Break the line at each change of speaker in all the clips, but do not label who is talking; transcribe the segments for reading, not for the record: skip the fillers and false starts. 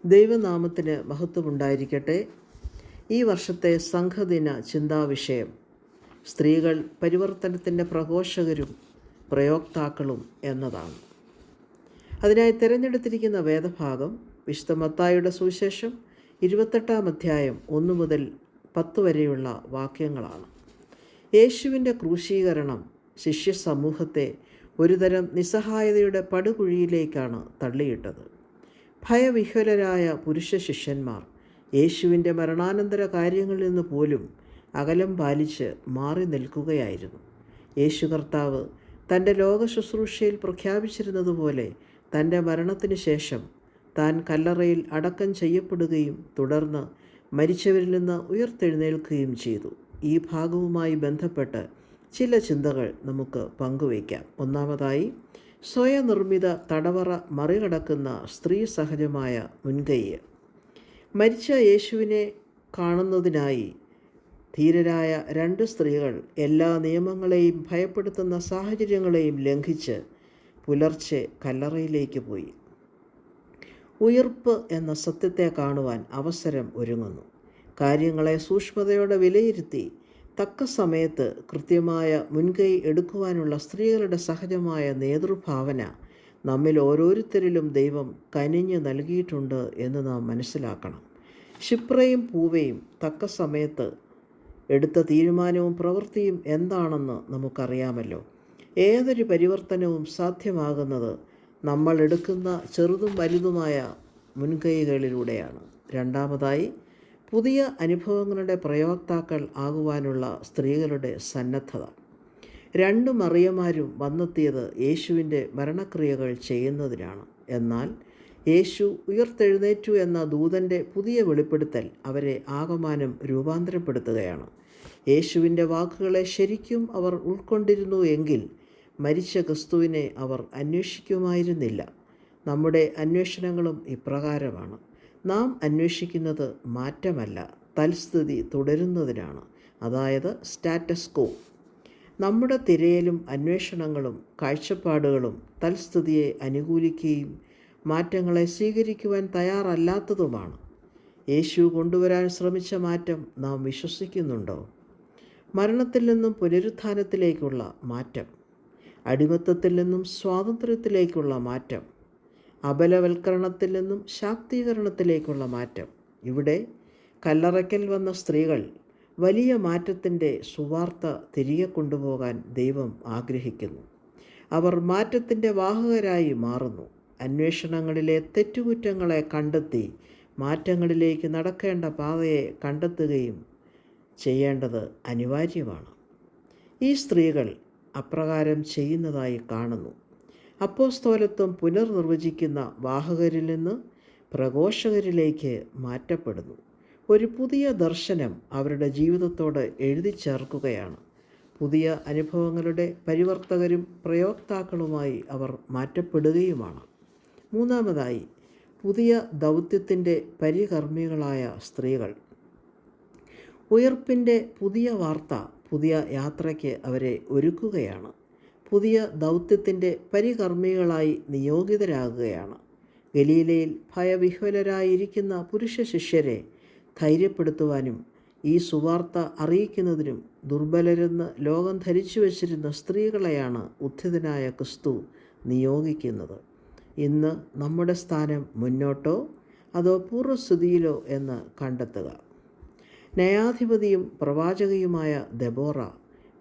ദൈവനാമത്തിന് മഹത്വമുണ്ടായിരിക്കട്ടെ. ഈ വർഷത്തെ സംഘദിന ചിന്താവിഷയം സ്ത്രീകൾ പരിവർത്തനത്തിൻ്റെ പ്രഘോഷകരും പ്രയോക്താക്കളും എന്നതാണ്. അതിനായി തിരഞ്ഞെടുത്തിരിക്കുന്ന വേദഭാഗം വിശുദ്ധ മത്തായിയുടെ സുവിശേഷം 28-ാം അധ്യായം 1 മുതൽ 10 വരെയുള്ള വാക്യങ്ങളാണ്. യേശുവിൻ്റെ ക്രൂശീകരണം ശിഷ്യ സമൂഹത്തെ ഒരുതരം നിസ്സഹായതയുടെ പടുകുഴിയിലേക്കാണ് തള്ളിയിട്ടത്. ഭയവിഹ്വലരായ പുരുഷ ശിഷ്യന്മാർ യേശുവിൻ്റെ മരണാനന്തര കാര്യങ്ങളിൽ നിന്ന് പോലും അകലം പാലിച്ച് മാറി നിൽക്കുകയായിരുന്നു. യേശു കർത്താവ് തൻ്റെ ലോക ശുശ്രൂഷയിൽ പ്രഖ്യാപിച്ചിരുന്നതുപോലെ തൻ്റെ മരണത്തിന് ശേഷം താൻ കല്ലറയിൽ അടക്കം ചെയ്യപ്പെടുകയും തുടർന്ന് മരിച്ചവരിൽ നിന്ന് ഉയർത്തെഴുന്നേൽക്കുകയും ചെയ്തു. ഈ ഭാഗവുമായി ബന്ധപ്പെട്ട് ചില ചിന്തകൾ നമുക്ക് പങ്കുവയ്ക്കാം. ഒന്നാമതായി, സ്വയനിർമ്മിത തടവറ മറികടക്കുന്ന സ്ത്രീ സഹജമായ മുൻകൈ. മരിച്ച യേശുവിനെ കാണുന്നതിനായി ധീരരായ 2 സ്ത്രീകൾ എല്ലാ നിയമങ്ങളെയും ഭയപ്പെടുത്തുന്ന സാഹചര്യങ്ങളെയും ലംഘിച്ച് പുലർച്ചെ കല്ലറയിലേക്ക് പോയി. ഉയിർപ്പ് എന്ന സത്യത്തെ കാണുവാൻ അവസരം ഒരുങ്ങുന്നു. കാര്യങ്ങളെ സൂക്ഷ്മതയോടെ വിലയിരുത്തി തക്ക സമയത്ത് കൃത്യമായ മുൻകൈ എടുക്കുവാനുള്ള സ്ത്രീകളുടെ സഹജമായ നേതൃഭാവന നമ്മിൽ ഓരോരുത്തരിലും ദൈവം കനിഞ്ഞു നൽകിയിട്ടുണ്ട് എന്ന് നാം മനസ്സിലാക്കണം. ക്ഷിപ്രയും പൂവയും തക്ക സമയത്ത് എടുത്ത തീരുമാനവും പ്രവൃത്തിയും എന്താണെന്ന് നമുക്കറിയാമല്ലോ. ഏതൊരു പരിവർത്തനവും സാധ്യമാകുന്നത് നമ്മൾ എടുക്കുന്ന ചെറുതും വലുതുമായ മുൻകൈകളിലൂടെയാണ്. രണ്ടാമതായി, പുതിയ അനുഭവങ്ങളുടെ പ്രയോക്താക്കൾ ആകുവാനുള്ള സ്ത്രീകളുടെ സന്നദ്ധത. 2 മറിയമാരും വന്നെത്തിയത് യേശുവിൻ്റെ മരണക്രിയകൾ ചെയ്യുന്നതിനാണ്. എന്നാൽ യേശു ഉയർത്തെഴുന്നേറ്റു എന്ന ദൂതൻ്റെ പുതിയ വെളിപ്പെടുത്തൽ അവരെ ആകമാനം രൂപാന്തരപ്പെടുത്തുകയാണ്. യേശുവിൻ്റെ വാക്കുകളെ ശരിക്കും അവർ ഉൾക്കൊണ്ടിരുന്നു എങ്കിൽ മരിച്ച ക്രിസ്തുവിനെ അവർ അന്വേഷിക്കുമായിരുന്നില്ല. നമ്മുടെ അന്വേഷണങ്ങളും ഇപ്രകാരമാണ്. നാം അന്വേഷിക്കുന്നത് മാറ്റമല്ല, തൽസ്ഥിതി തുടരുന്നതിനാണ്, അതായത് സ്റ്റാറ്റസ് കോ. നമ്മുടെ തിരയലും അന്വേഷണങ്ങളും കാഴ്ചപ്പാടുകളും തൽസ്ഥിതിയെ അനുകൂലിക്കുകയും മാറ്റങ്ങളെ സ്വീകരിക്കുവാൻ തയ്യാറല്ലാത്തതുമാണ്. യേശു കൊണ്ടുവരാൻ ശ്രമിച്ച മാറ്റം നാം വിശ്വസിക്കുന്നുണ്ടോ? മരണത്തിൽ നിന്നും പുനരുത്ഥാനത്തിലേക്കുള്ള മാറ്റം, അടിമത്തത്തിൽ നിന്നും സ്വാതന്ത്ര്യത്തിലേക്കുള്ള മാറ്റം, അബലവൽക്കരണത്തിൽ നിന്നും ശാക്തീകരണത്തിലേക്കുള്ള മാറ്റം. ഇവിടെ കല്ലറയ്ക്കൽ വന്ന സ്ത്രീകൾ വലിയ മാറ്റത്തിൻ്റെ സുവാർത്ത തിരികെ കൊണ്ടുപോകാൻ ദൈവം ആഗ്രഹിക്കുന്നു. അവർ മാറ്റത്തിൻ്റെ വാഹകരായി മാറുന്നു. അന്വേഷണങ്ങളിലെ തെറ്റുകുറ്റങ്ങളെ കണ്ടെത്തി മാറ്റങ്ങളിലേക്ക് നടക്കേണ്ട പാതയെ കണ്ടെത്തുകയും ചെയ്യേണ്ടത് അനിവാര്യമാണ്. ഈ സ്ത്രീകൾ അപ്രകാരം ചെയ്യുന്നതായി കാണുന്നു. അപ്പോസ്തലത്വം പുനർനിർവചിക്കുന്ന വാഹകരിൽ നിന്ന് പ്രഘോഷകരിലേക്ക് മാറ്റപ്പെടുന്നു. ഒരു പുതിയ ദർശനം അവരുടെ ജീവിതത്തോട് എഴുതി ചേർക്കുകയാണ്. പുതിയ അനുഭവങ്ങളുടെ പരിവർത്തകരും പ്രയോക്താക്കളുമായി അവർ മാറ്റപ്പെടുകയുമാണ്. മൂന്നാമതായി, പുതിയ ദൗത്യത്തിൻ്റെ പരികർമ്മികളായ സ്ത്രീകൾ. ഉയിർപ്പിൻ്റെ പുതിയ വാർത്ത പുതിയ യാത്രയ്ക്ക് അവരെ ഒരുക്കുകയാണ്. പുതിയ ദൗത്യത്തിൻ്റെ പരികർമ്മികളായി നിയോഗിതരാകുകയാണ്. ഗലീലയിൽ ഭയവിഹ്വലരായിരിക്കുന്ന പുരുഷ ശിഷ്യരെ ധൈര്യപ്പെടുത്തുവാനും ഈ സുവാർത്ത അറിയിക്കുന്നതിനും ദുർബലരെന്ന് ലോകം ധരിച്ചു വച്ചിരുന്ന സ്ത്രീകളെയാണ് ഉത്ഥിതനായ ക്രിസ്തു നിയോഗിക്കുന്നത്. ഇന്ന് നമ്മുടെ സ്ഥാനം മുന്നോട്ടോ അതോ പൂർവ്വസ്ഥിതിയിലോ എന്ന് കണ്ടെത്തുക. ന്യായാധിപതിയും പ്രവാചകയുമായ ദെബോറ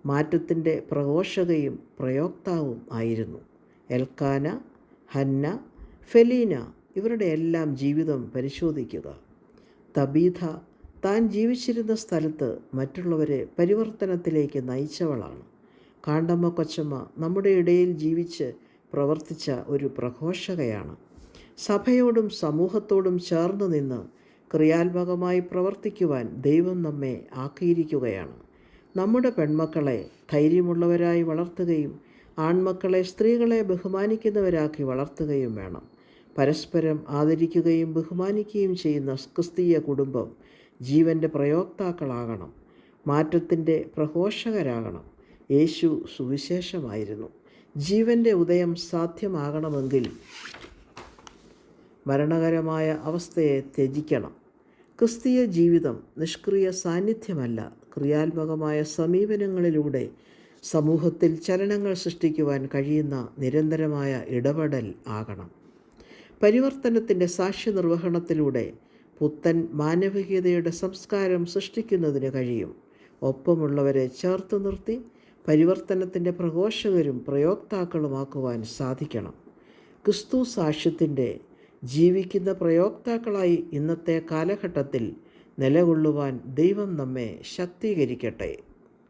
മാറ്റത്തിൻ്റെ പ്രഘോഷകയും പ്രയോക്താവും ആയിരുന്നു. എൽക്കാന, ഹന്ന, ഫെലീന ഇവരുടെ എല്ലാം ജീവിതം പരിശോധിക്കുക. തബീഥ താൻ ജീവിച്ചിരുന്ന സ്ഥലത്ത് മറ്റുള്ളവരെ പരിവർത്തനത്തിലേക്ക് നയിച്ചവളാണ്. കാണ്ടമ്മ കൊച്ചമ്മ നമ്മുടെ ഇടയിൽ ജീവിച്ച് പ്രവർത്തിച്ച ഒരു പ്രഘോഷകയാണ്. സഭയോടും സമൂഹത്തോടും ചേർന്ന് നിന്ന് ക്രിയാത്മകമായി പ്രവർത്തിക്കുവാൻ ദൈവം നമ്മെ ആക്കിയിരിക്കുകയാണ്. നമ്മുടെ പെൺമക്കളെ ധൈര്യമുള്ളവരായി വളർത്തുകയും ആൺമക്കളെ സ്ത്രീകളെ ബഹുമാനിക്കുന്നവരാക്കി വളർത്തുകയും വേണം. പരസ്പരം ആദരിക്കുകയും ബഹുമാനിക്കുകയും ചെയ്യുന്ന ക്രിസ്തീയ കുടുംബം ജീവൻ്റെ പ്രയോക്താക്കളാകണം, മാറ്റത്തിൻ്റെ പ്രഘോഷകരാകണം. യേശു സുവിശേഷമായിരുന്നു. ജീവൻ്റെ ഉദയം സാധ്യമാകണമെങ്കിൽ മരണകരമായ അവസ്ഥയെ ത്യജിക്കണം. ക്രിസ്തീയ ജീവിതം നിഷ്ക്രിയ സാന്നിധ്യമല്ല, ക്രിയാത്മകമായ സമീപനങ്ങളിലൂടെ സമൂഹത്തിൽ ചലനങ്ങൾ സൃഷ്ടിക്കുവാൻ കഴിയുന്ന നിരന്തരമായ ഇടപെടൽ ആകണം. പരിവർത്തനത്തിൻ്റെ സാക്ഷ്യനിർവഹണത്തിലൂടെ പുത്തൻ മാനവികതയുടെ സംസ്കാരം സൃഷ്ടിക്കുന്നതിന് കഴിയും. ഒപ്പമുള്ളവരെ ചേർത്ത് നിർത്തി പരിവർത്തനത്തിൻ്റെ പ്രഘോഷകരും പ്രയോക്താക്കളുമാക്കുവാൻ സാധിക്കണം. ക്രിസ്തു സാക്ഷ്യത്തിൻ്റെ ജീവിക്കുന്ന പ്രയോക്താക്കളായി ഇന്നത്തെ കാലഘട്ടത്തിൽ നിലകൊള്ളുവാൻ ദൈവം നമ്മെ ശക്തീകരിക്കട്ടെ.